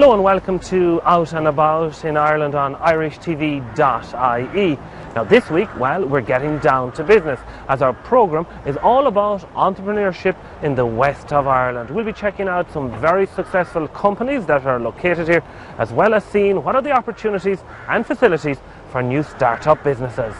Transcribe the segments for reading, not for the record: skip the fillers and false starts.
Hello and welcome to Out and About in Ireland on irishtv.ie. Now this week, well, we're getting down to business as our programme is all about entrepreneurship in the west of Ireland. We'll be checking out some very successful companies that are located here, as well as seeing what are the opportunities and facilities for new start-up businesses.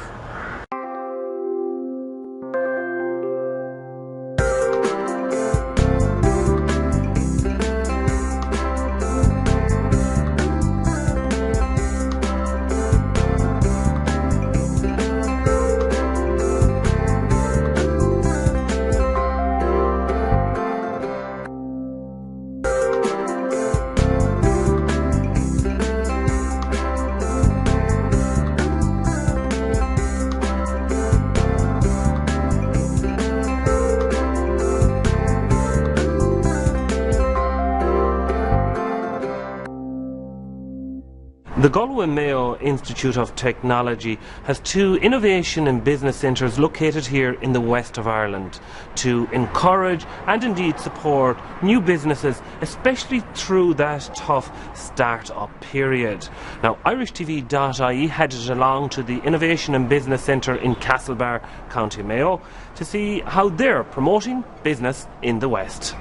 The Galway Mayo Institute of Technology has two innovation and business centres located here in the west of Ireland to encourage and indeed support new businesses, especially through that tough start-up period. Now, irishtv.ie headed along to the Innovation and Business Centre in Castlebar, County Mayo, to see how they're promoting business in the west.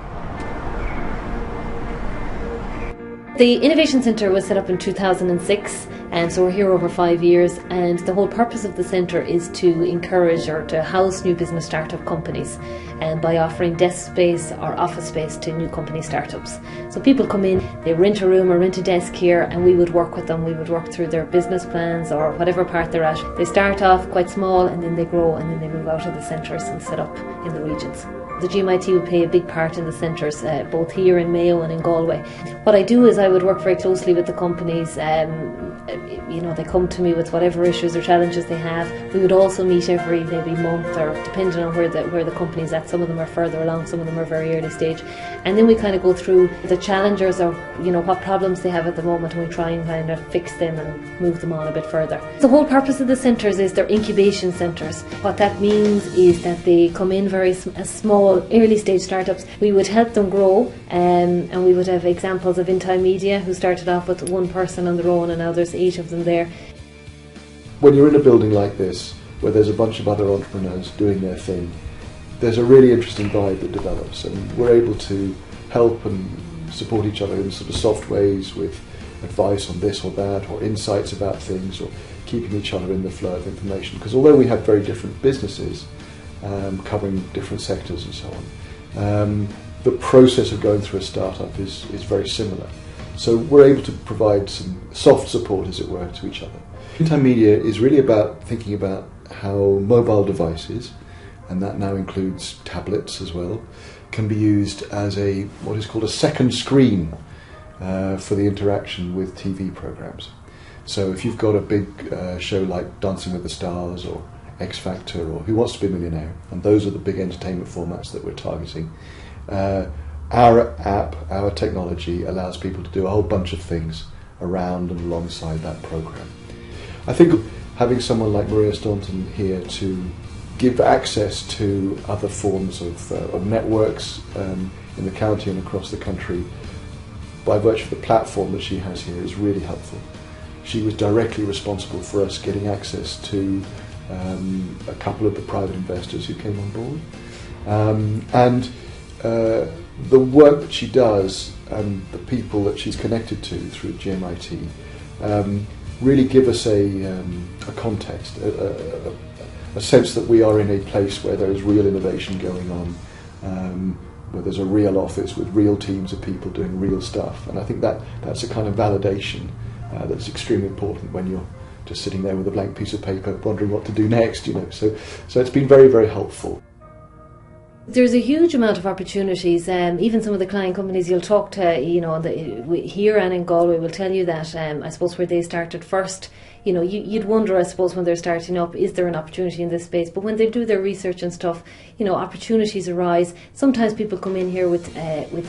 The Innovation Centre was set up in 2006, and so we're here over 5 years, and the whole purpose of the centre is to encourage or to house new business startup companies by offering desk space or office space to new company startups. So people come in, they rent a room or rent a desk here, and we would work with them. We would work through their business plans or whatever part they're at. They start off quite small and then they grow and then they move out of the centres and set up in the regions. The GMIT will play a big part in the centres, both here in Mayo and in Galway. What I do is I would work very closely with the companies. They come to me with whatever issues or challenges they have. We would also meet every maybe month, or depending on where the company's at. Some of them are further along, some of them are very early stage. And then we kind of go through the challenges or what problems they have at the moment, and we try and kind of fix them and move them on a bit further. The whole purpose of the centres is they're incubation centres. What that means is that they come in very small, early stage startups. We would help them grow, and we would have examples of In Time Media, who started off with one person on their own and now there's 8 of them there. When you're in a building like this, where there's a bunch of other entrepreneurs doing their thing, there's a really interesting vibe that develops, and we're able to help and support each other in sort of soft ways with advice on this or that, or insights about things, or keeping each other in the flow of information. Because although we have very different businesses, covering different sectors and so on, the process of going through a startup is very similar. So we're able to provide some soft support, as it were, to each other. In Time Media is really about thinking about how mobile devices, and that now includes tablets as well, can be used as what is called a second screen for the interaction with TV programs. So if you've got a big show like Dancing with the Stars or X Factor or Who Wants to Be a Millionaire, and those are the big entertainment formats that we're targeting, our app, our technology allows people to do a whole bunch of things around and alongside that program. I think having someone like Maria Staunton here to give access to other forms of networks in the county and across the country by virtue of the platform that she has here is really helpful. She was directly responsible for us getting access to a couple of the private investors who came on board. The work that she does and the people that she's connected to through GMIT really give us a context, a sense that we are in a place where there is real innovation going on, where there's a real office with real teams of people doing real stuff. And I think that's a kind of validation that's extremely important when you're just sitting there with a blank piece of paper wondering what to do next, So it's been very, very helpful. There's a huge amount of opportunities. Even some of the client companies you'll talk to, here and in Galway will tell you that, I suppose, where they started first, you'd wonder, I suppose, when they're starting up, is there an opportunity in this space? But when they do their research and stuff, opportunities arise. Sometimes people come in here with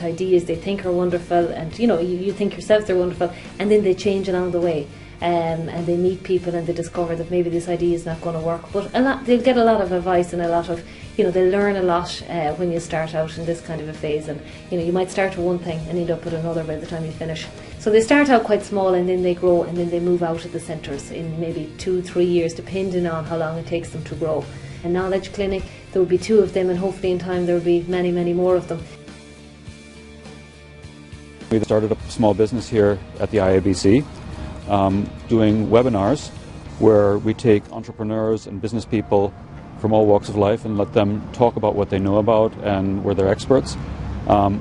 ideas they think are wonderful, and you think yourself they're wonderful, and then they change along the way. and they meet people and they discover that maybe this idea is not going to work. But they'll get a lot of advice and a lot of, they'll learn a lot when you start out in this kind of a phase. And you might start with one thing and end up with another by the time you finish. So they start out quite small and then they grow and then they move out of the centres in maybe 2-3 years, depending on how long it takes them to grow. A knowledge clinic, there will be 2 of them, and hopefully in time there will be many, many more of them. We started a small business here at the IABC, doing webinars where we take entrepreneurs and business people from all walks of life and let them talk about what they know about and where they're experts.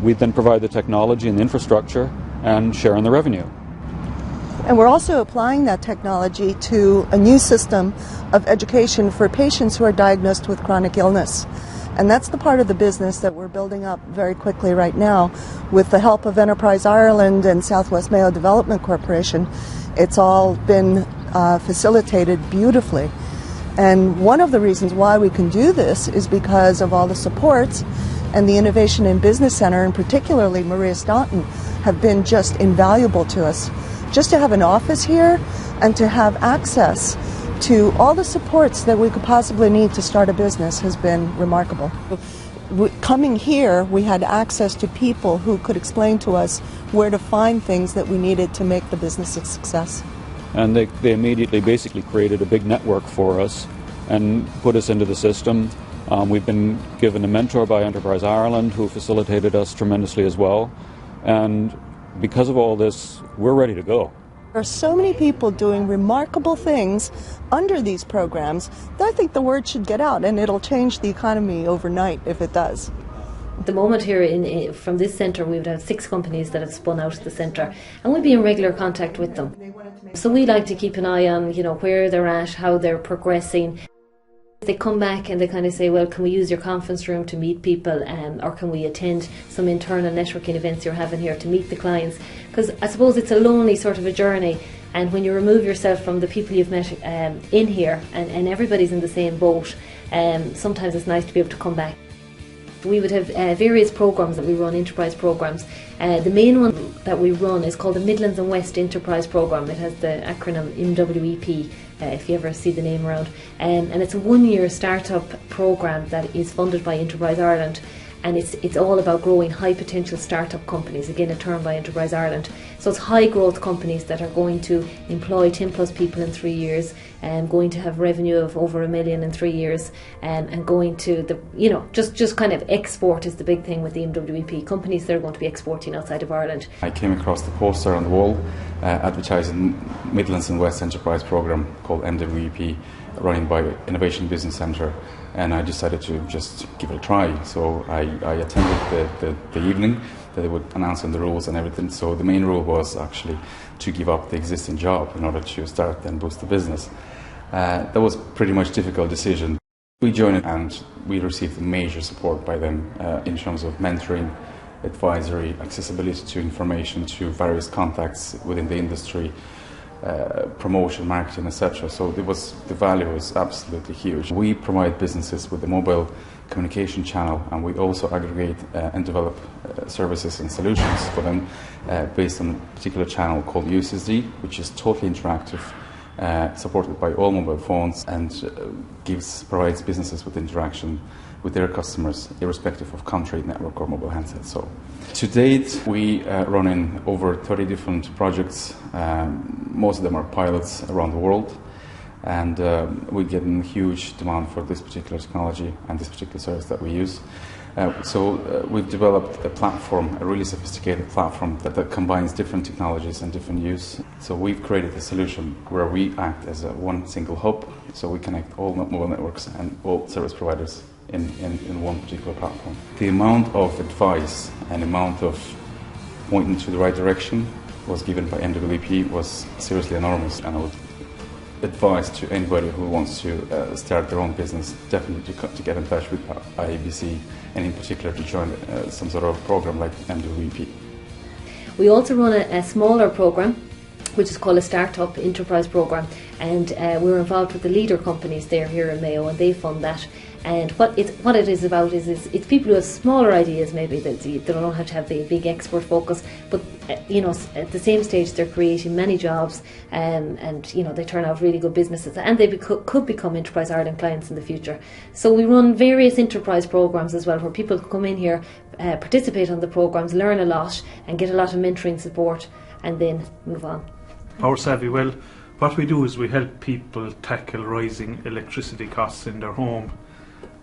We then provide the technology and the infrastructure and share in the revenue. And we're also applying that technology to a new system of education for patients who are diagnosed with chronic illness. And that's the part of the business that we're building up very quickly right now with the help of Enterprise Ireland and Southwest Mayo Development Corporation. It's all been facilitated beautifully. And one of the reasons why we can do this is because of all the supports, and the Innovation and Business Centre, and particularly Maria Staunton, have been just invaluable to us. Just to have an office here and to have access to all the supports that we could possibly need to start a business has been remarkable. Coming here, we had access to people who could explain to us where to find things that we needed to make the business a success. And they immediately basically created a big network for us and put us into the system. We've been given a mentor by Enterprise Ireland who facilitated us tremendously as well. And because of all this, we're ready to go. There are so many people doing remarkable things under these programs that I think the word should get out, and it'll change the economy overnight if it does. At the moment here from this centre, we've had 6 companies that have spun out of the centre, and we'll be in regular contact with them. So we like to keep an eye on where they're at, how they're progressing. They come back and they kind of say, well, can we use your conference room to meet people, or can we attend some internal networking events you're having here to meet the clients? Because I suppose it's a lonely sort of a journey, and when you remove yourself from the people you've met in here and everybody's in the same boat, sometimes it's nice to be able to come back. We would have various programs that we run, enterprise programs. The main one that we run is called the Midlands and West Enterprise Programme. It has the acronym MWEP, if you ever see the name around. And it's a 1-year startup programme that is funded by Enterprise Ireland. And it's all about growing high potential startup companies, again a term by Enterprise Ireland. So it's high growth companies that are going to employ 10 plus people in 3 years, and going to have revenue of over $1 million in 3 years, and going to just kind of export is the big thing with the MWEP. Companies that are going to be exporting outside of Ireland. I came across the poster on the wall advertising Midlands and West Enterprise Programme called MWEP, running by Innovation Business Centre, and I decided to just give it a try. So I attended the evening that they would announce on the rules and everything. So the main rule was actually to give up the existing job in order to start and boost the business. That was pretty much a difficult decision. We joined and we received major support by them in terms of mentoring, advisory, accessibility to information, to various contacts within the industry, promotion, marketing, etc. So the value was absolutely huge. We provide businesses with a mobile communication channel, and we also aggregate and develop services and solutions for them based on a particular channel called USSD, which is totally interactive, supported by all mobile phones, and provides businesses with interaction with their customers, irrespective of country, network or mobile handsets. So, to date, we run in over 30 different projects. Most of them are pilots around the world, and we're getting huge demand for this particular technology and this particular service that we use. We've developed a platform, a really sophisticated platform that combines different technologies and different use. So we've created a solution where we act as one single hub, so we connect all mobile networks and all service providers in one particular platform. The amount of advice and amount of pointing to the right direction was given by MWEP was seriously enormous, and I would advise to anybody who wants to start their own business definitely to get in touch with IABC, and in particular to join some sort of program like MWEP. We also run a smaller program which is called a Startup Enterprise Programme, and we're involved with the leader companies there here in Mayo, and they fund that. And what it is about is it's people who have smaller ideas, maybe they don't have to have the big expert focus, but at the same stage they're creating many jobs, and they turn out really good businesses, and they could become Enterprise Ireland clients in the future. So we run various enterprise programs as well, where people come in here, participate on the programs, learn a lot, and get a lot of mentoring support, and then move on. Power Savvy, well, what we do is we help people tackle rising electricity costs in their home.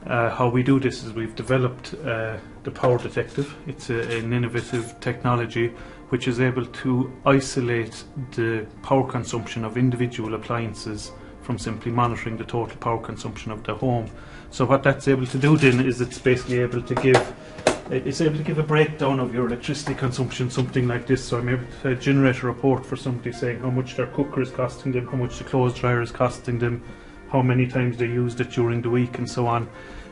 How we do this is we've developed the Power Detective. It's an innovative technology which is able to isolate the power consumption of individual appliances from simply monitoring the total power consumption of the home. So what that's able to do then is it's basically able to give a breakdown of your electricity consumption, something like this. So I'm able to generate a report for somebody saying how much their cooker is costing them, how much the clothes dryer is costing them, how many times they used it during the week, and so on.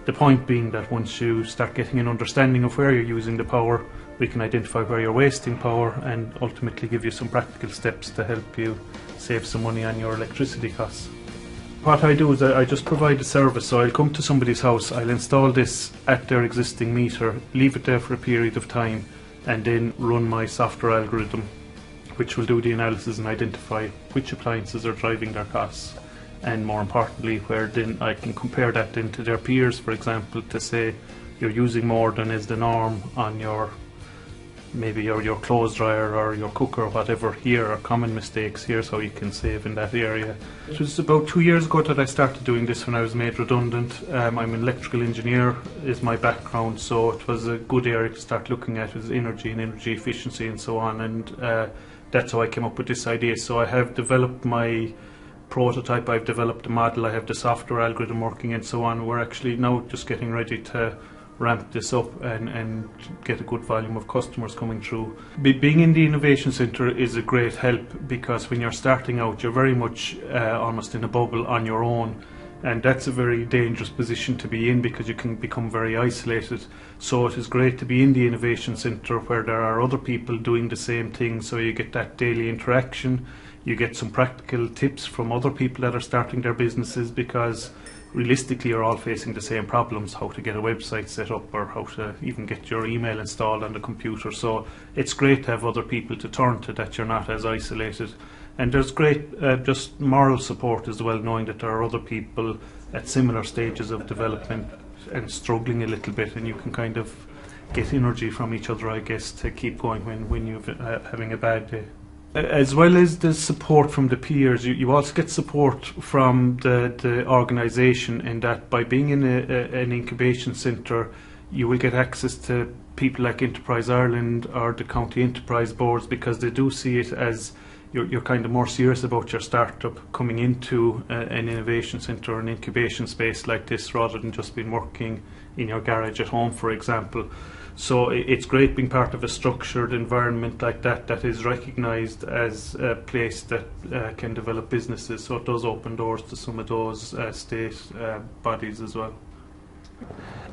The point being that once you start getting an understanding of where you're using the power, we can identify where you're wasting power and ultimately give you some practical steps to help you save some money on your electricity costs. What I do is I just provide a service. So I'll come to somebody's house, I'll install this at their existing meter, leave it there for a period of time, and then run my software algorithm, which will do the analysis and identify which appliances are driving their costs, and more importantly, where then I can compare that then to their peers, for example, to say you're using more than is the norm on your clothes dryer or your cooker or whatever. Here are common mistakes, here's how you can save in that area. It was about 2 years ago that I started doing this, when I was made redundant. I'm an electrical engineer is my background, so it was a good area to start looking at, is energy and energy efficiency and so on, and that's how I came up with this idea. So I have developed my prototype, I've developed a model, I have the software algorithm working and so on. We're actually now just getting ready to ramp this up and get a good volume of customers coming through. Being in the Innovation Centre is a great help, because when you're starting out you're very much almost in a bubble on your own, and that's a very dangerous position to be in, because you can become very isolated. So it is great to be in the Innovation Centre where there are other people doing the same thing, so you get that daily interaction, you get some practical tips from other people that are starting their businesses, because realistically you're all facing the same problems, how to get a website set up or how to even get your email installed on the computer. So it's great to have other people to turn to, that you're not as isolated. And there's great just moral support as well, knowing that there are other people at similar stages of development and struggling a little bit, and you can kind of get energy from each other, I guess, to keep going when you're having a bad day. As well as the support from the peers, you also get support from the organisation, in that by being in an incubation centre you will get access to people like Enterprise Ireland or the county enterprise boards, because they do see it as you're kind of more serious about your startup coming into an innovation centre or an incubation space like this, rather than just being working in your garage at home, for example. So it's great being part of a structured environment like that, that is recognised as a place that can develop businesses. So it does open doors to some of those state bodies as well.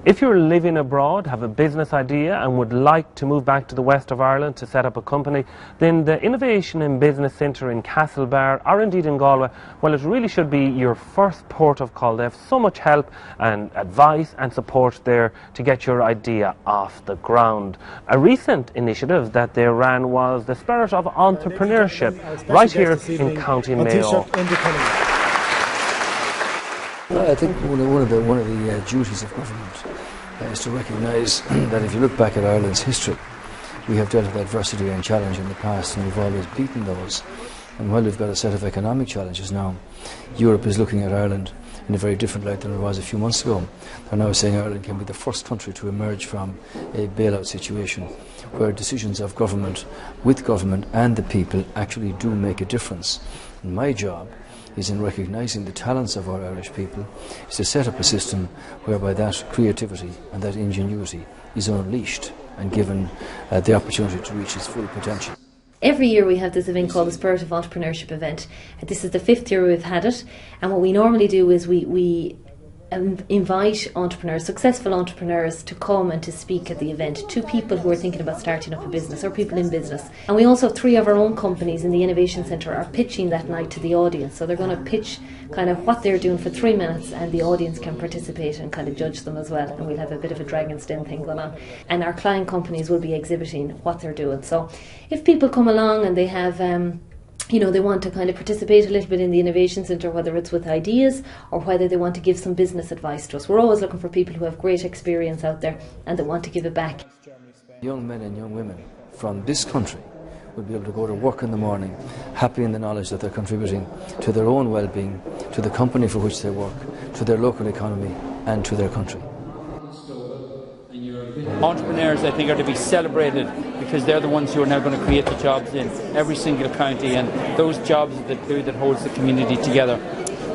If you're living abroad, have a business idea and would like to move back to the west of Ireland to set up a company, then the Innovation and Business Centre in Castlebar, or indeed in Galway, well, it really should be your first port of call. They have so much help and advice and support there to get your idea off the ground. A recent initiative that they ran was the Spirit of Entrepreneurship, right here in County Mayo. I think one of the duties of government is to recognise that if you look back at Ireland's history, we have dealt with adversity and challenge in the past, and we've always beaten those. And while we've got a set of economic challenges now, Europe is looking at Ireland in a very different light than it was a few months ago. They're now saying Ireland can be the first country to emerge from a bailout situation, where decisions of government, with government and the people, actually do make a difference. And my job is, in recognising the talents of our Irish people, is to set up a system whereby that creativity and that ingenuity is unleashed and given the opportunity to reach its full potential. Every year we have this event called the Spirit of Entrepreneurship event. This is the 5th year we've had it, and what we normally do is we invite entrepreneurs, successful entrepreneurs, to come and to speak at the event to people who are thinking about starting up a business or people in business. And we also have 3 of our own companies in the Innovation Centre are pitching that night to the audience. So they're going to pitch kind of what they're doing for 3 minutes, and the audience can participate and kind of judge them as well. And we'll have a bit of a Dragon's Den thing going on. And our client companies will be exhibiting what they're doing. So if people come along and they have they want to kind of participate a little bit in the Innovation Centre, whether it's with ideas or whether they want to give some business advice to us. We're always looking for people who have great experience out there and that want to give it back. Young men and young women from this country will be able to go to work in the morning happy in the knowledge that they're contributing to their own well-being, to the company for which they work, to their local economy and to their country. Entrepreneurs, I think, are to be celebrated because they're the ones who are now going to create the jobs in every single county, and those jobs are the glue that holds the community together.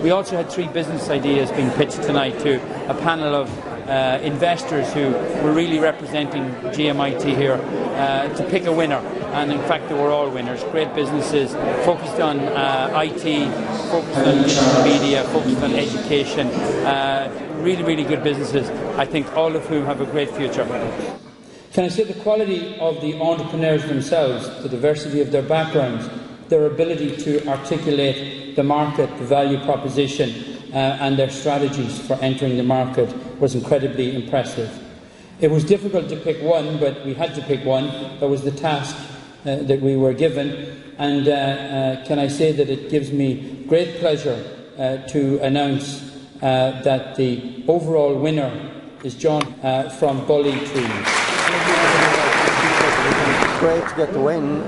We also had 3 business ideas being pitched tonight to a panel of investors who were really representing GMIT here to pick a winner, and in fact they were all winners. Great businesses focused on IT, focused on digital media, focused on education, really good businesses, I think, all of whom have a great future. Can I say the quality of the entrepreneurs themselves, the diversity of their backgrounds, their ability to articulate the market, the value proposition and their strategies for entering the market was incredibly impressive. It was difficult to pick one, but we had to pick one. That was the task that we were given, and can I say that it gives me great pleasure to announce that the overall winner is John from Bully Trees. Great to get the win.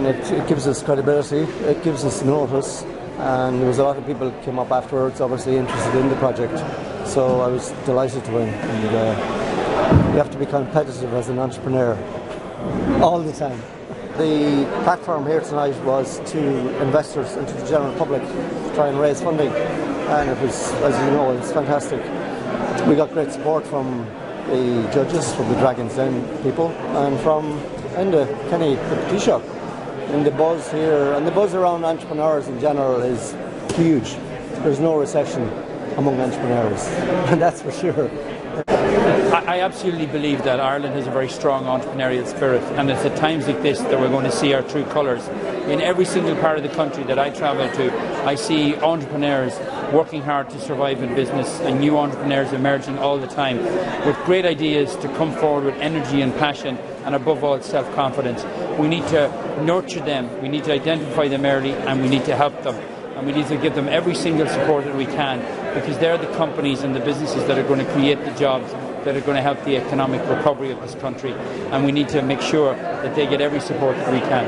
It gives us credibility, it gives us notice, and there was a lot of people who came up afterwards obviously interested in the project, so I was delighted to win. And you have to be competitive as an entrepreneur all the time. The platform here tonight was to investors and to the general public to try and raise funding, and it was, as you know, it was fantastic. We got great support from the judges, from the Dragon's Den people, and from Enda Kenny, the Taoiseach. And the buzz here, and the buzz around entrepreneurs in general, is huge. There's no recession among entrepreneurs, and that's for sure. I absolutely believe that Ireland has a very strong entrepreneurial spirit, and it's at times like this that we're going to see our true colours. In every single part of the country that I travel to, I see entrepreneurs working hard to survive in business, and new entrepreneurs emerging all the time with great ideas to come forward with energy and passion, and above all self-confidence. We need to nurture them, we need to identify them early, and we need to help them. And we need to give them every single support that we can, because they're the companies and the businesses that are going to create the jobs that are going to help the economic recovery of this country, and we need to make sure that they get every support that we can.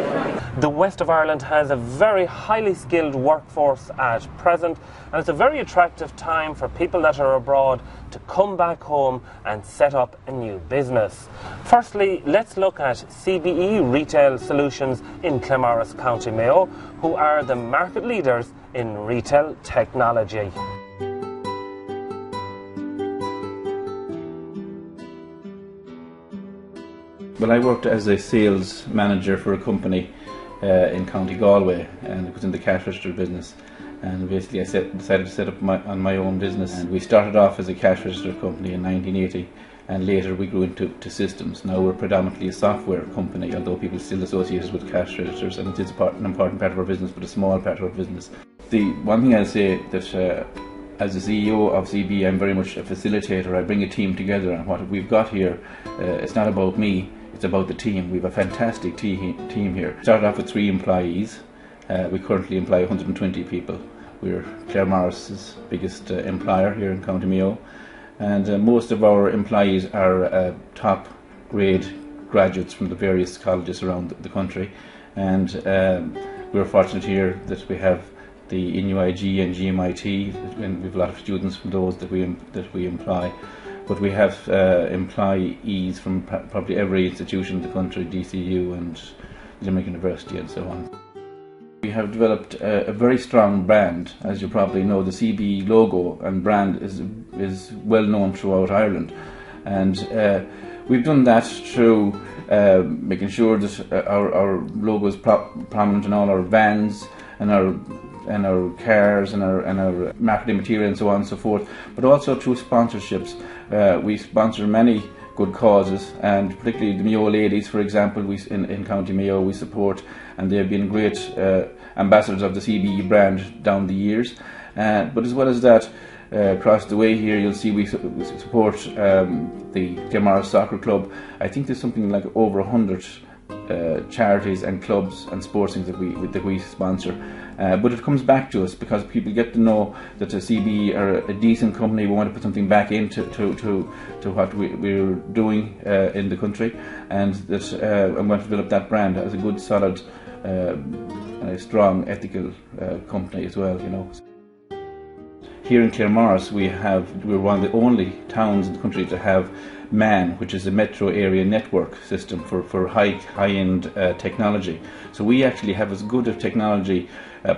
The west of Ireland has a very highly skilled workforce at present, and it's a very attractive time for people that are abroad to come back home and set up a new business. Firstly, let's look at CBE Retail Solutions in Claremorris, County Mayo, who are the market leaders in retail technology. Well, I worked as a sales manager for a company in County Galway, and it was in the cash register business. And basically I decided to set up my own business, and we started off as a cash register company in 1980, and later we grew into systems. Now we're predominantly a software company, although people still associate us with cash registers, and it is an important part of our business, but a small part of our business. The one thing I'll say that as the CEO of CB, I'm very much a facilitator. I bring a team together, and what we've got here, it's not about me, it's about the team. We have a fantastic team here. Started off with 3 employees. We currently employ 120 people. We're Claremorris' biggest employer here in County Mayo, and most of our employees are top grade graduates from the various colleges around the country, and we're fortunate here that we have the NUIG and GMIT, and we have a lot of students from those that we employ. But we have employees from probably every institution in the country, DCU and Limerick University and so on. We have developed a very strong brand. As you probably know, the CB logo and brand is well known throughout Ireland, and we've done that through making sure that our logo is prominent in all our vans, our cars and our marketing material and so on and so forth, but also through sponsorships. We sponsor many good causes, and particularly the Mayo ladies, for example, in County Mayo we support, and they have been great ambassadors of the CBE brand down the years. But as well as that, across the way here you'll see we support the Claremorris Soccer Club. I think there's something like over 100 charities and clubs and sports things that we sponsor. But it comes back to us because people get to know that the CBE are a decent company. We want to put something back into to what we're doing in the country, and that I want to develop that brand as a good, solid, and a strong, ethical company as well. You know. Here in Claremorris, we're one of the only towns in the country to have MAN, which is a metro area network system for high-end technology. So we actually have as good of technology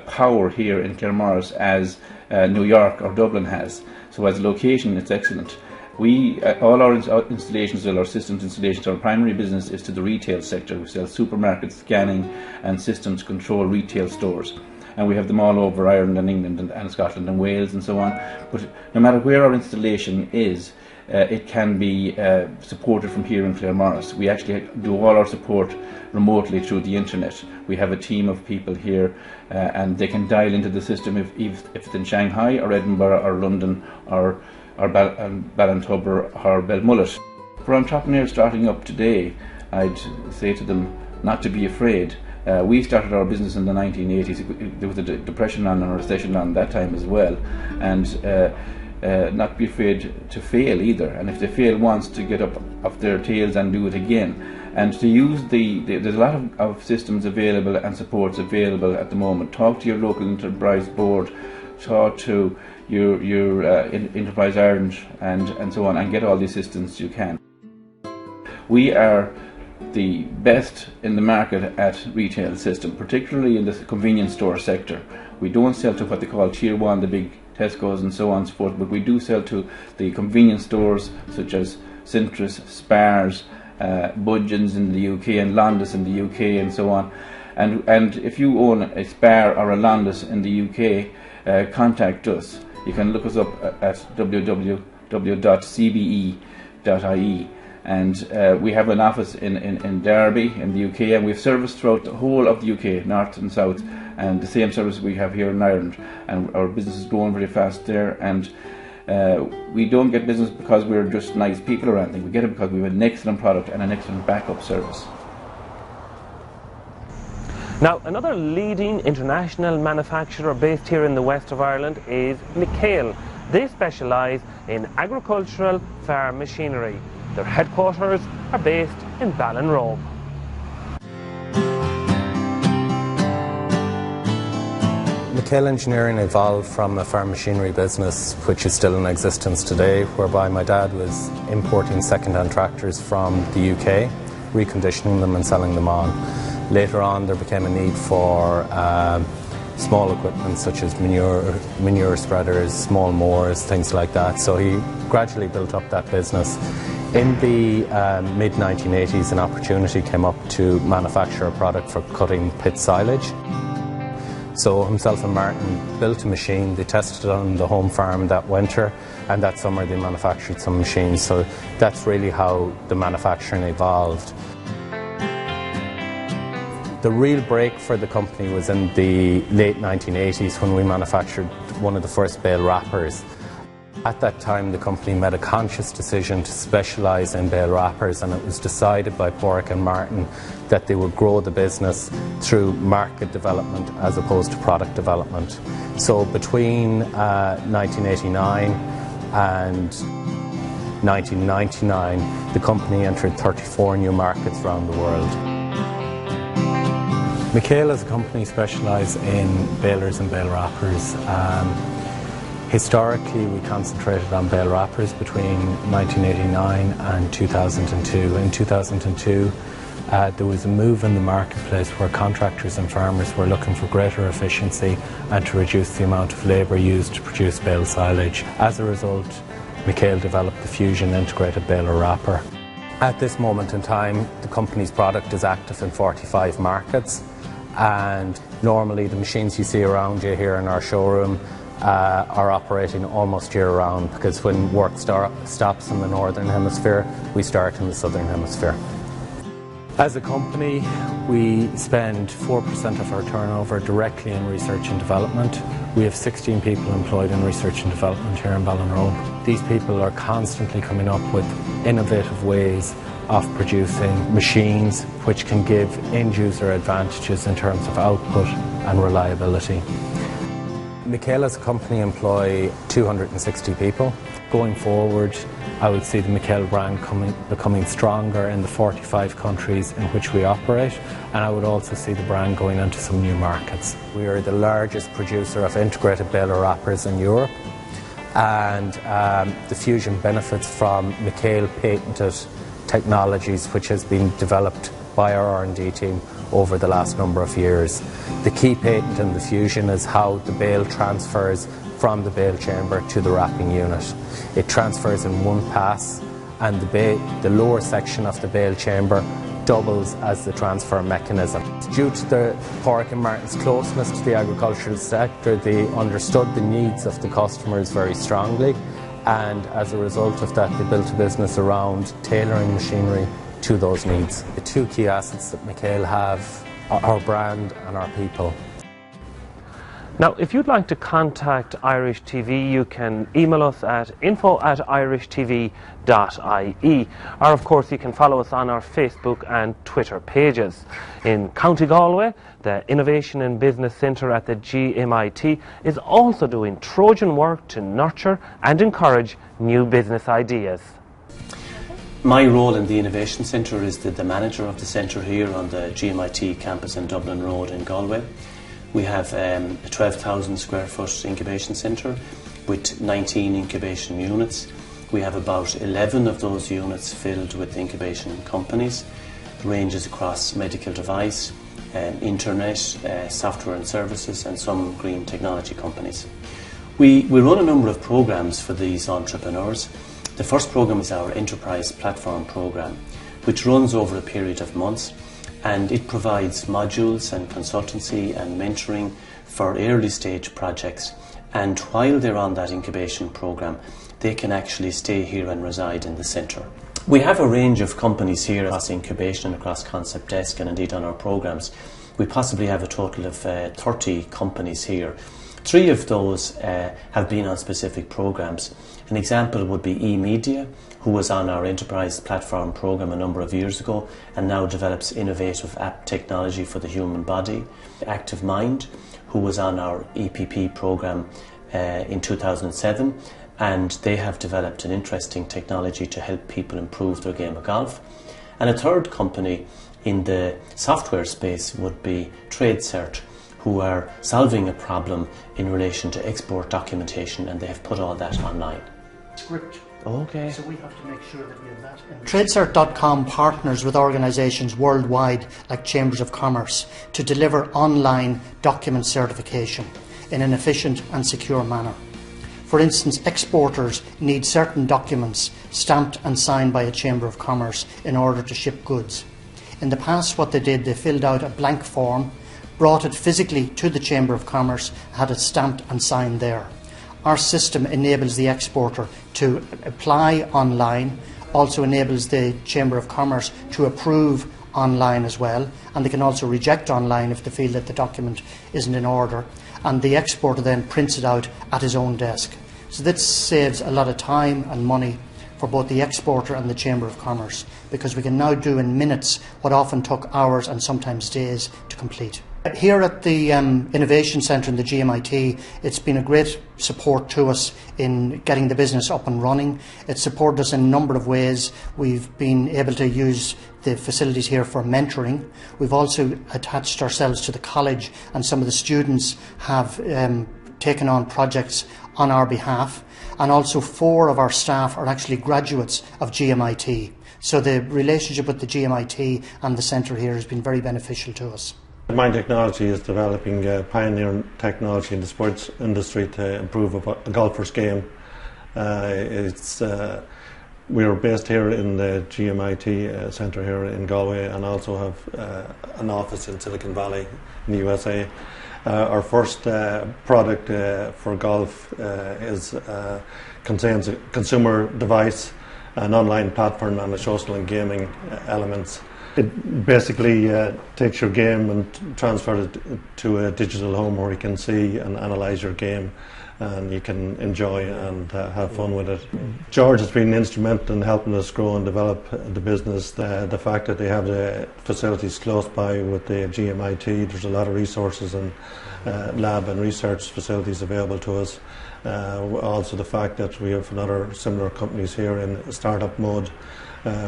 power here in Claremorris as New York or Dublin has. So as a location, it's excellent. All our installations, all our systems installations, our primary business is to the retail sector. We sell supermarkets, scanning and systems control retail stores. And we have them all over Ireland and England and Scotland and Wales and so on. But no matter where our installation is, it can be supported from here in Claremorris. We actually do all our support remotely through the internet. We have a team of people here and they can dial into the system if it's in Shanghai or Edinburgh or London or Ballintubber or Belmullet. For entrepreneurs starting up today, I'd say to them not to be afraid. We started our business in the 1980s. There was a depression and a recession on that time as well, and not be afraid to fail either. And if they fail once, to get up off their tails and do it again, and to use there's a lot of systems available and supports available at the moment. Talk to your local enterprise board, talk to your Enterprise Ireland and so on, and get all the assistance you can. We are the best in the market at retail system, particularly in the convenience store sector. We don't sell to what they call Tier 1, the big Tesco's and so on and so forth, but we do sell to the convenience stores such as Centris, Spars, Budgeons in the UK and Londis in the UK and so on. And if you own a Spar or a Londis in the UK, contact us. You can look us up at www.cbe.ie. And we have an office in Derby in the UK, and we have service throughout the whole of the UK, north and south, and the same service we have here in Ireland. And our business is growing very fast there, and we don't get business because we're just nice people or anything. We get it because we have an excellent product and an excellent backup service. Now, another leading international manufacturer based here in the west of Ireland is McHale. They specialise in agricultural farm machinery. Their headquarters are based in Ballinrobe. McHale Engineering evolved from a farm machinery business which is still in existence today, whereby my dad was importing second-hand tractors from the UK, reconditioning them and selling them on. Later on there became a need for small equipment such as manure spreaders, small mowers, things like that. So he gradually built up that business. In the mid-1980s, an opportunity came up to manufacture a product for cutting pit silage. So himself and Martin built a machine. They tested it on the home farm that winter, and that summer they manufactured some machines. So that's really how the manufacturing evolved. The real break for the company was in the late 1980s when we manufactured one of the first bale wrappers. At that time, the company made a conscious decision to specialise in bale wrappers, and it was decided by Porrick and Martin that they would grow the business through market development as opposed to product development. So between 1989 and 1999, the company entered 34 new markets around the world. McHale as a company specialise in balers and bale wrappers. Historically, we concentrated on bale wrappers between 1989 and 2002. In 2002, there was a move in the marketplace where contractors and farmers were looking for greater efficiency and to reduce the amount of labour used to produce bale silage. As a result, McHale developed the Fusion Integrated Baler Wrapper. At this moment in time, the company's product is active in 45 markets, and Normally the machines you see around you here in our showroom are operating almost year round, because when work stops in the northern hemisphere, we start in the southern hemisphere. As a company, we spend 4% of our turnover directly in research and development. We have 16 people employed in research and development here in Ballinrobe. These people are constantly coming up with innovative ways of producing machines which can give end-user advantages in terms of output and reliability. McHale as a company employ 260 people. Going forward, I would see the McHale brand becoming stronger in the 45 countries in which we operate, and I would also see the brand going into some new markets. We are the largest producer of integrated baler wrappers in Europe, and the fusion benefits from McHale patented technologies which has been developed by our R&D team over the last number of years. The key patent in the fusion is how the bale transfers from the bale chamber to the wrapping unit. It transfers in one pass, and the lower section of the bale chamber doubles as the transfer mechanism. Due to the Porrick and Martin's closeness to the agricultural sector, they understood the needs of the customers very strongly, and as a result of that they built a business around tailoring machinery to those needs. The two key assets that McHale have are our brand and our people. Now, if you'd like to contact Irish TV, you can email us at info@irishtv.ie, or of course you can follow us on our Facebook and Twitter pages. In County Galway, the Innovation and Business Centre at the GMIT is also doing Trojan work to nurture and encourage new business ideas. My role in the Innovation Centre is the manager of the centre here on the GMIT campus in Dublin Road in Galway. We have a 12,000 square foot incubation centre with 19 incubation units. We have about 11 of those units filled with incubation companies. It ranges across medical device, internet, software and services, and some green technology companies. We run a number of programs for these entrepreneurs. The first program is our Enterprise Platform program, which runs over a period of months, and it provides modules and consultancy and mentoring for early stage projects, and while they're on that incubation program they can actually stay here and reside in the centre. We have a range of companies here across incubation, across Concept Desk, and indeed on our programs. We possibly have a total of 30 companies here. 3 of those have been on specific programs. An example would be eMedia, who was on our Enterprise Platform program a number of years ago and now develops innovative app technology for the human body. Active Mind, who was on our EPP program in 2007, and they have developed an interesting technology to help people improve their game of golf. And a third company in the software space would be TradeCert, who are solving a problem in relation to export documentation, and they have put all that online. Script. Okay. So we have to make sure that we have that. TradeCert.com partners with organisations worldwide like Chambers of Commerce to deliver online document certification in an efficient and secure manner. For instance, exporters need certain documents stamped and signed by a Chamber of Commerce in order to ship goods. In the past, what they did, they filled out a blank form, brought it physically to the Chamber of Commerce, had it stamped and signed there. Our system enables the exporter to apply online, also enables the Chamber of Commerce to approve online as well, and they can also reject online if they feel that the document isn't in order, and the exporter then prints it out at his own desk. So this saves a lot of time and money for both the exporter and the Chamber of Commerce, because we can now do in minutes what often took hours and sometimes days to complete. Here at the Innovation Centre in the GMIT, it's been a great support to us in getting the business up and running. It's supported us in a number of ways. We've been able to use the facilities here for mentoring. We've also attached ourselves to the college, and some of the students have taken on projects on our behalf. And also 4 of our staff are actually graduates of GMIT. So the relationship with the GMIT and the centre here has been very beneficial to us. Mind Technology is developing pioneering technology in the sports industry to improve a golfer's game. It's We are based here in the GMIT Centre here in Galway, and also have an office in Silicon Valley in the USA. Our first product for golf contains a consumer device, an online platform, and a social and gaming elements. It basically takes your game and transfers it to a digital home where you can see and analyse your game, and you can enjoy and have fun with it. George has been instrumental in helping us grow and develop the business. The fact that they have the facilities close by with the GMIT, there's a lot of resources and lab and research facilities available to us. Also the fact that we have other similar companies here in startup mode.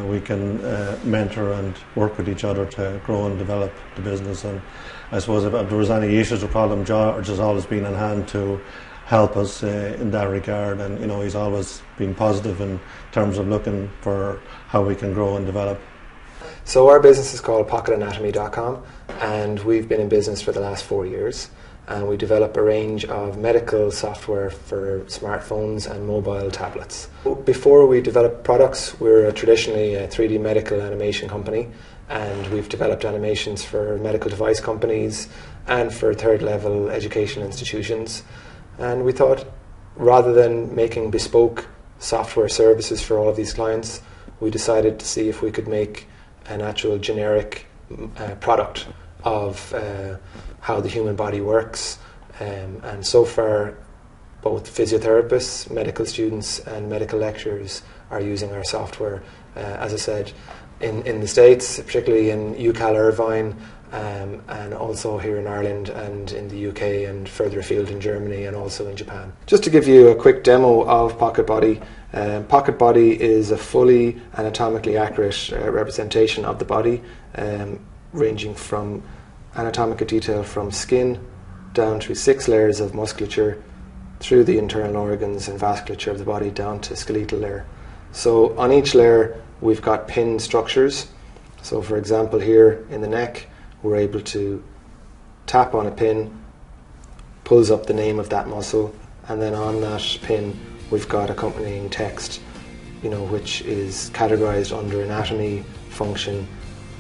We can mentor and work with each other to grow and develop the business. And I suppose if there was any issues or problem, George has always been on hand to help us in that regard, and he's always been positive in terms of looking for how we can grow and develop. So our business is called PocketAnatomy.com, and we've been in business for the last 4 years, and we develop a range of medical software for smartphones and mobile tablets. Before we develop products, we're traditionally a 3D medical animation company, and we've developed animations for medical device companies and for third level education institutions. And we thought, rather than making bespoke software services for all of these clients, we decided to see if we could make an actual generic product of how the human body works. And so far, both physiotherapists, medical students and medical lecturers are using our software, as I said, in the States, particularly in UCAL Irvine, and also here in Ireland and in the UK and further afield in Germany and also in Japan. Just to give you a quick demo of Pocket Body, Pocket Body is a fully anatomically accurate representation of the body, ranging from anatomical detail from skin down through 6 layers of musculature, through the internal organs and vasculature of the body down to skeletal layer. So on each layer we've got pin structures. So for example, here in the neck, we're able to tap on a pin, pulls up the name of that muscle, and then on that pin we've got accompanying text, which is categorized under anatomy, function,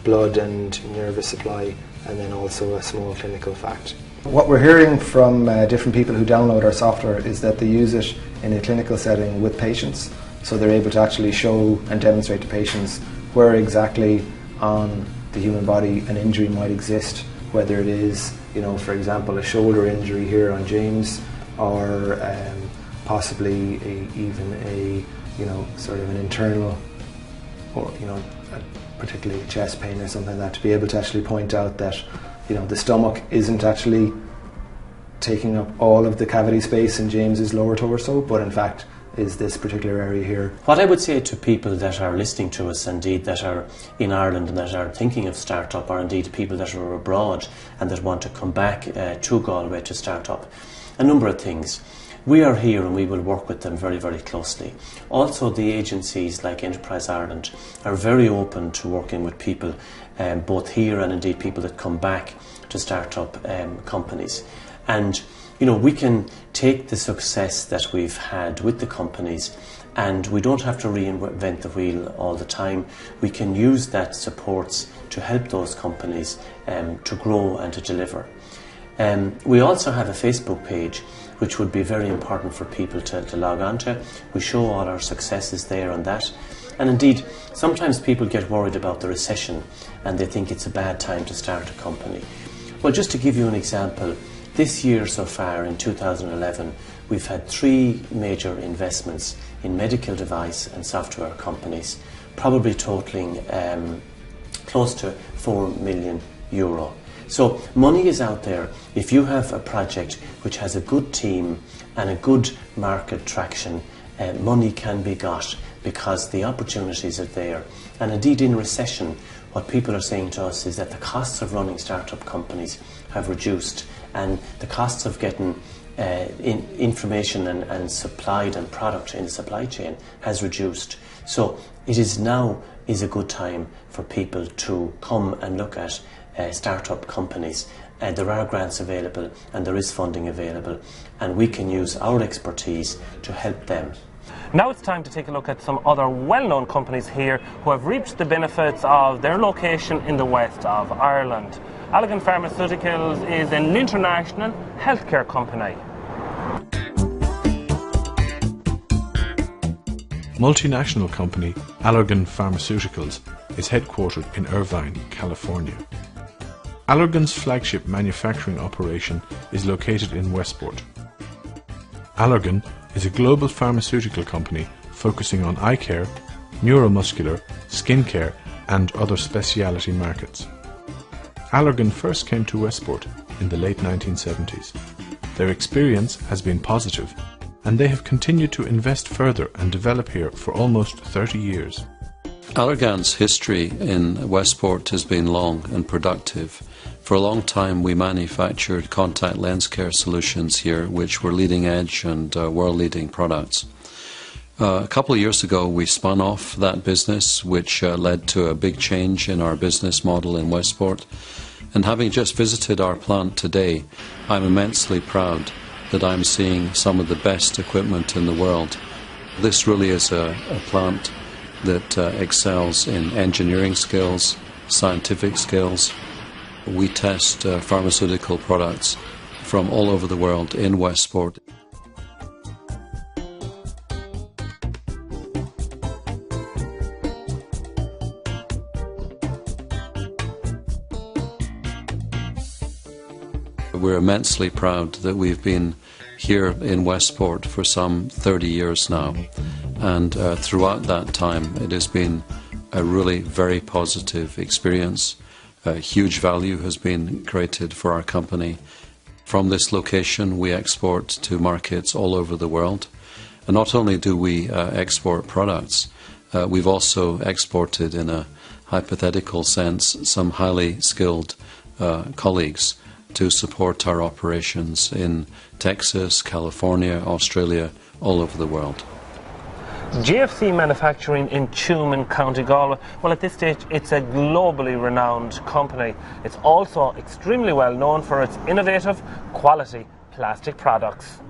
blood and nervous supply, and then also a small clinical fact. What we're hearing from different people who download our software is that they use it in a clinical setting with patients, so they're able to actually show and demonstrate to patients where exactly on the human body an injury might exist, whether it is, for example, a shoulder injury here on James, or possibly even a, sort of an internal, or particularly chest pain or something like that, to be able to actually point out that, the stomach isn't actually taking up all of the cavity space in James's lower torso, but in fact is this particular area here. What I would say to people that are listening to us, indeed that are in Ireland and that are thinking of start-up, or indeed people that are abroad and that want to come back to Galway to start up, a number of things. We are here and we will work with them very, very closely. Also, the agencies like Enterprise Ireland are very open to working with people, both here and indeed people that come back to start up companies. And we can take the success that we've had with the companies, and we don't have to reinvent the wheel all the time. We can use that supports to help those companies to grow and to deliver. We also have a Facebook page, which would be very important for people to log on to. We show all our successes there on that. And indeed, sometimes people get worried about the recession and they think it's a bad time to start a company. Well, just to give you an example, this year so far, in 2011, we've had 3 major investments in medical device and software companies, probably totaling close to €4 million. So money is out there. If you have a project which has a good team and a good market traction, money can be got because the opportunities are there. And indeed, in recession, what people are saying to us is that the costs of running startup companies have reduced, and the costs of getting information and supplied and product in the supply chain has reduced. So it is now a good time for people to come and look at startup companies. There are grants available and there is funding available, and we can use our expertise to help them. Now it's time to take a look at some other well-known companies here who have reaped the benefits of their location in the west of Ireland. Allergan Pharmaceuticals is an international healthcare company. Multinational company Allergan Pharmaceuticals is headquartered in Irvine, California. Allergan's flagship manufacturing operation is located in Westport. Allergan is a global pharmaceutical company focusing on eye care, neuromuscular, skin care and other specialty markets. Allergan first came to Westport in the late 1970s. Their experience has been positive, and they have continued to invest further and develop here for almost 30 years. Allergan's history in Westport has been long and productive. For a long time we manufactured contact lens care solutions here, which were leading edge and world-leading products. A couple of years ago we spun off that business, which led to a big change in our business model in Westport. And having just visited our plant today, I'm immensely proud that I'm seeing some of the best equipment in the world. This really is a plant that excels in engineering skills, scientific skills. We test pharmaceutical products from all over the world in Westport. We're immensely proud that we've been here in Westport for some 30 years now, and throughout that time it has been a really very positive experience. Huge value has been created for our company. From this location we export to markets all over the world, and not only do we export products, we've also exported, in a hypothetical sense, some highly skilled colleagues to support our operations in Texas, California, Australia, all over the world. GFC manufacturing in Tuam, County Galway, well, at this stage it's a globally renowned company. It's also extremely well known for its innovative, quality plastic products.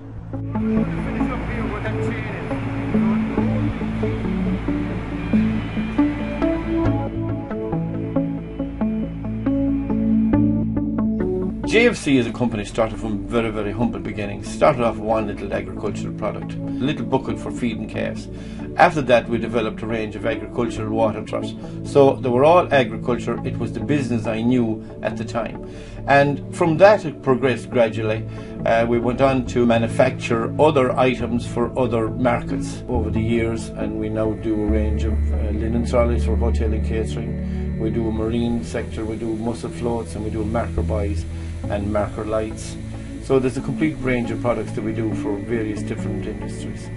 GFC is a company started from very, very humble beginnings. Started off one little agricultural product, a little bucket for feeding calves. After that we developed a range of agricultural water troughs. So they were all agriculture. It was the business I knew at the time. And from that it progressed gradually. We went on to manufacture other items for other markets over the years, and we now do a range of linen trolleys for hotel and catering. We do a marine sector, we do mussel floats, and we do marker buys and marker lights. So there's a complete range of products that we do for various different industries.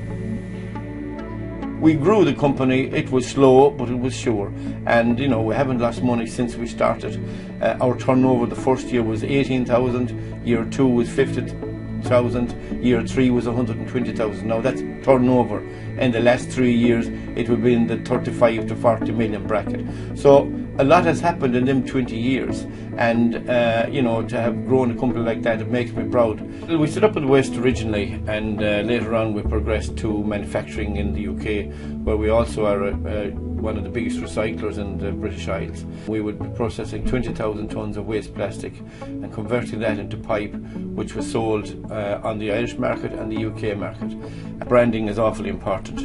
We grew the company. It was slow, but it was sure, and we haven't lost money since we started. Our turnover the first year was 18,000, year 2 was 50,000, year 3 was 120,000. Now that's turnover. In the last 3 years it would be in the 35 to 40 million bracket. So a lot has happened in them 20 years, and to have grown a company like that, it makes me proud. We set up in the West originally, and later on we progressed to manufacturing in the UK, where we also are one of the biggest recyclers in the British Isles. We would be processing 20,000 tonnes of waste plastic and converting that into pipe, which was sold on the Irish market and the UK market. Branding is awfully important,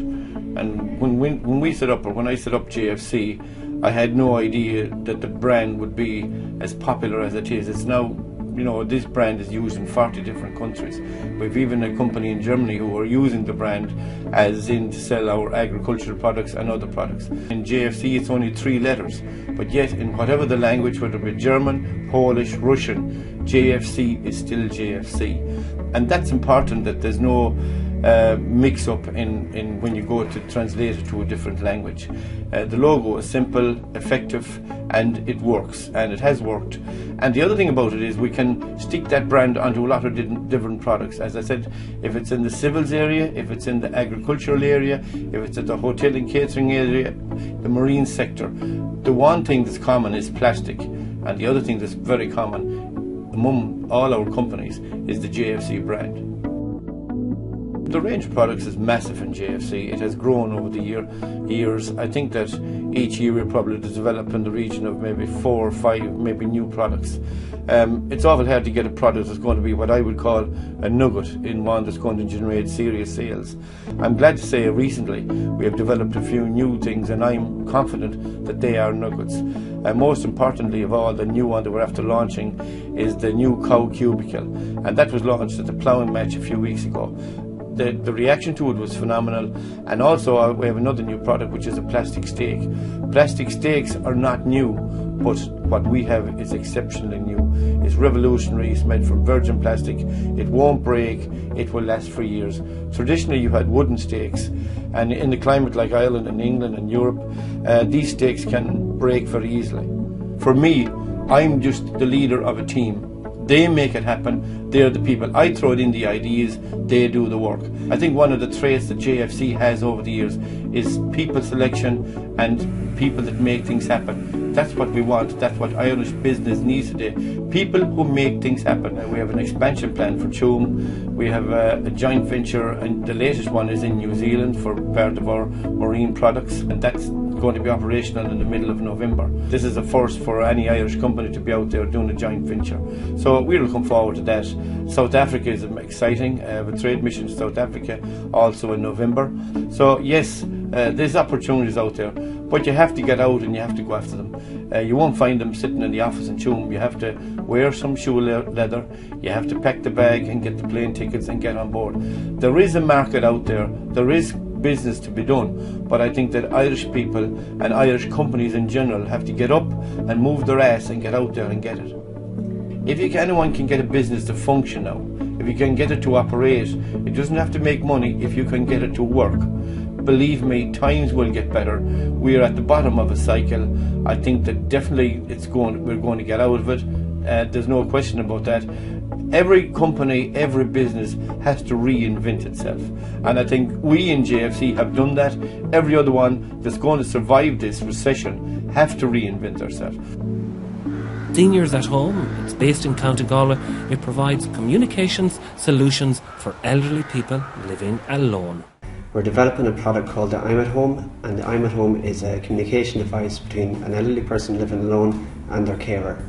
and when we set up, or when I set up GFC, I had no idea that the brand would be as popular as it is. It's now, this brand is used in 40 different countries. We've even a company in Germany who are using the brand as in to sell our agricultural products and other products. In GFC it's only 3 letters, but yet in whatever the language, whether it be German, Polish, Russian, GFC is still GFC. And that's important, that there's no mix-up in when you go to translate it to a different language. The logo is simple, effective, and it works, and it has worked. And the other thing about it is we can stick that brand onto a lot of different products. As I said, if it's in the civils area, if it's in the agricultural area, if it's at the hotel and catering area, the marine sector, the one thing that's common is plastic, and the other thing that's very common among all our companies is the GFC brand. The range of products is massive in JFC. It has grown over the years. I think that each year we're probably to develop in the region of maybe 4 or 5 maybe new products. It's awful hard to get a product that's going to be what I would call a nugget, in one that's going to generate serious sales. I'm glad to say recently we have developed a few new things, and I'm confident that they are nuggets. And most importantly of all, the new one that we're after launching is the new cow cubicle, and that was launched at the ploughing match a few weeks ago. The reaction to it was phenomenal. And also we have another new product, which is a plastic stake. Plastic stakes are not new, but what we have is exceptionally new. It's revolutionary. It's made from virgin plastic. It won't break. It will last for years. Traditionally you had wooden stakes, and in a climate like Ireland and England and Europe, these stakes can break very easily. For me, I'm just the leader of a team. They make it happen. They're the people. I throw it in the ideas, they do the work. I think one of the traits that JFC has over the years is people selection and people that make things happen. That's what we want. That's what Irish business needs today. People who make things happen. We have an expansion plan for Tuam. We have a joint venture, and the latest one is in New Zealand for part of our marine products, and that's going to be operational in the middle of November. This is a first for any Irish company to be out there doing a joint venture. So we're looking forward to that. South Africa is exciting. We have a trade mission to South Africa also in November. So yes, there's opportunities out there, but you have to get out and you have to go after them. You won't find them sitting in the office in Tuam. You have to wear some shoe leather, you have to pack the bag and get the plane tickets and get on board. There is a market out there. There is business to be done, but I think that Irish people and Irish companies in general have to get up and move their ass and get out there and get it. If anyone can get a business to function now, if you can get it to operate, it doesn't have to make money if you can get it to work. Believe me, times will get better. We are at the bottom of a cycle. I think that definitely we're going to get out of it. There's no question about that. Every company, every business has to reinvent itself. And I think we in JFC have done that. Every other one that's going to survive this recession have to reinvent themselves. Seniors at Home, it's based in County Galway. It provides communications solutions for elderly people living alone. We're developing a product called the I'm at Home, and the I'm at Home is a communication device between an elderly person living alone and their carer.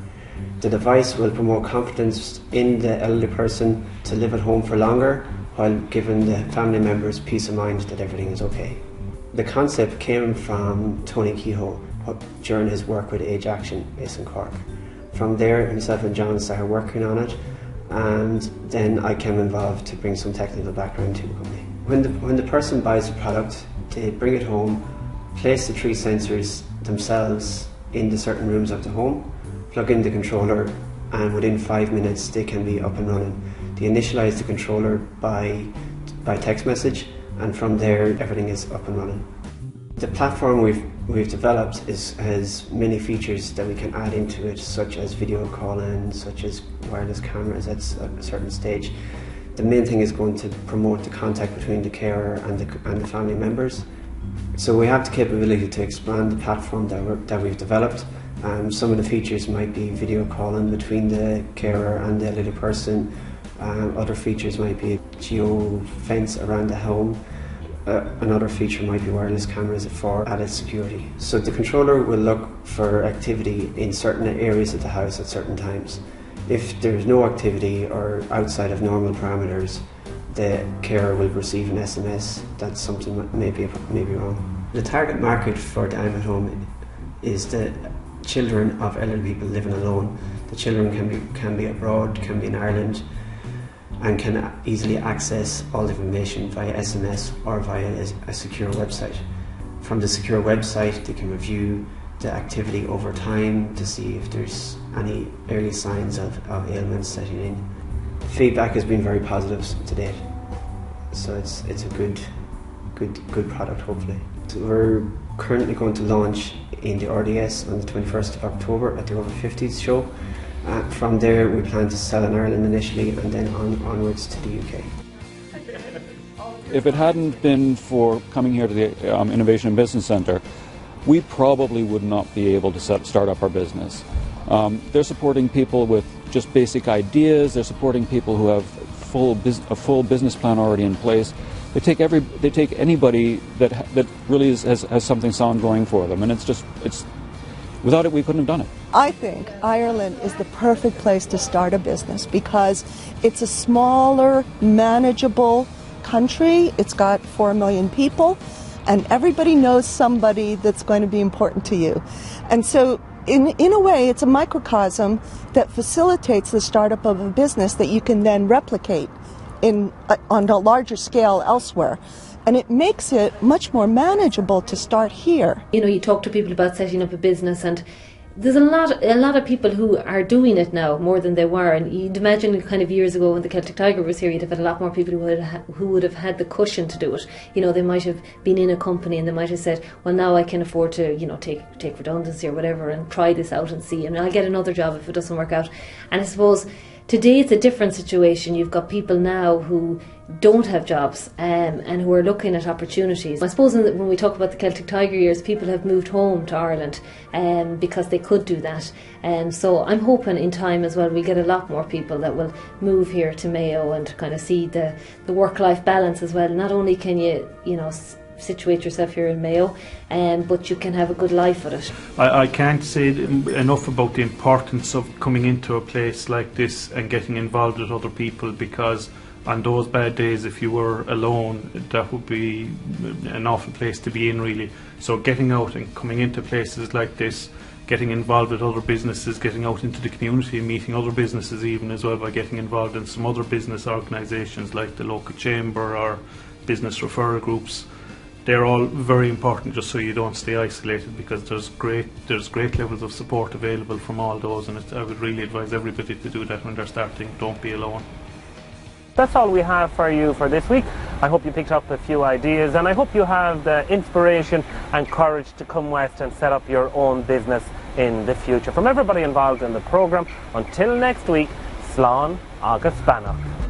The device will promote confidence in the elderly person to live at home for longer, while giving the family members peace of mind that everything is okay. The concept came from Tony Kehoe during his work with Age Action based in Cork. From there, himself and John started working on it, and then I came involved to bring some technical background to the company. When the person buys the product, they bring it home, place the 3 sensors themselves in the certain rooms of the home, plug in the controller, and within 5 minutes they can be up and running. They initialize the controller by text message, and from there everything is up and running. The platform we've developed has many features that we can add into it, such as video calling, such as wireless cameras at a certain stage. The main thing is going to promote the contact between the carer and the family members. So we have the capability to expand the platform that we've developed. Some of the features might be video calling between the carer and the elderly person. Other features might be geo fence around the home. Another feature might be wireless cameras for added security. So the controller will look for activity in certain areas of the house at certain times. If there's no activity or outside of normal parameters, the carer will receive an SMS that something may be wrong. The target market for the I'm at Home is the children of elderly people living alone. The children can be abroad, can be in Ireland, and can easily access all the information via SMS or via a secure website. From the secure website, they can review the activity over time to see if there's any early signs of ailments setting in. Feedback has been very positive to date, so it's a good product, hopefully. So we're currently going to launch in the RDS on the 21st of October at the Over 50s show. From there we plan to sell in Ireland initially, and then onwards to the UK. If it hadn't been for coming here to the Innovation and Business Centre, we probably would not be able to start up our business. They're supporting people with just basic ideas. They're supporting people who have full business plan already in place. They take anybody that really has something sound going for them, and it's without it we couldn't have done it. I think Ireland is the perfect place to start a business because it's a smaller, manageable country. It's got 4 million people, and everybody knows somebody that's going to be important to you. And so in a way, it's a microcosm that facilitates the startup of a business that you can then replicate on a larger scale elsewhere. And it makes it much more manageable to start here. You know, you talk to people about setting up a business, and there's a lot of people who are doing it now more than they were. And you'd imagine kind of years ago when the Celtic Tiger was here, you'd have had a lot more people who would have had the cushion to do it. You know, they might have been in a company and they might have said, well, now I can afford to, you know, take redundancy or whatever and try this out and see, and I'll get another job if it doesn't work out. And I suppose today it's a different situation. You've got people now who don't have jobs and who are looking at opportunities. I suppose when we talk about the Celtic Tiger years, people have moved home to Ireland because they could do that. So I'm hoping in time as well we'll get a lot more people that will move here to Mayo and kind of see the work-life balance as well. Not only can you situate yourself here in Mayo, but you can have a good life with it. I can't say enough about the importance of coming into a place like this and getting involved with other people, because on those bad days, if you were alone, that would be an awful place to be in, really. So getting out and coming into places like this, getting involved with other businesses, getting out into the community and meeting other businesses even as well by getting involved in some other business organisations like the local chamber or business referral groups. They're all very important, just so you don't stay isolated, because there's great levels of support available from all those, and I would really advise everybody to do that when they're starting. Don't be alone. That's all we have for you for this week. I hope you picked up a few ideas, and I hope you have the inspiration and courage to come west and set up your own business in the future. From everybody involved in the programme, until next week, Slán agus Banach.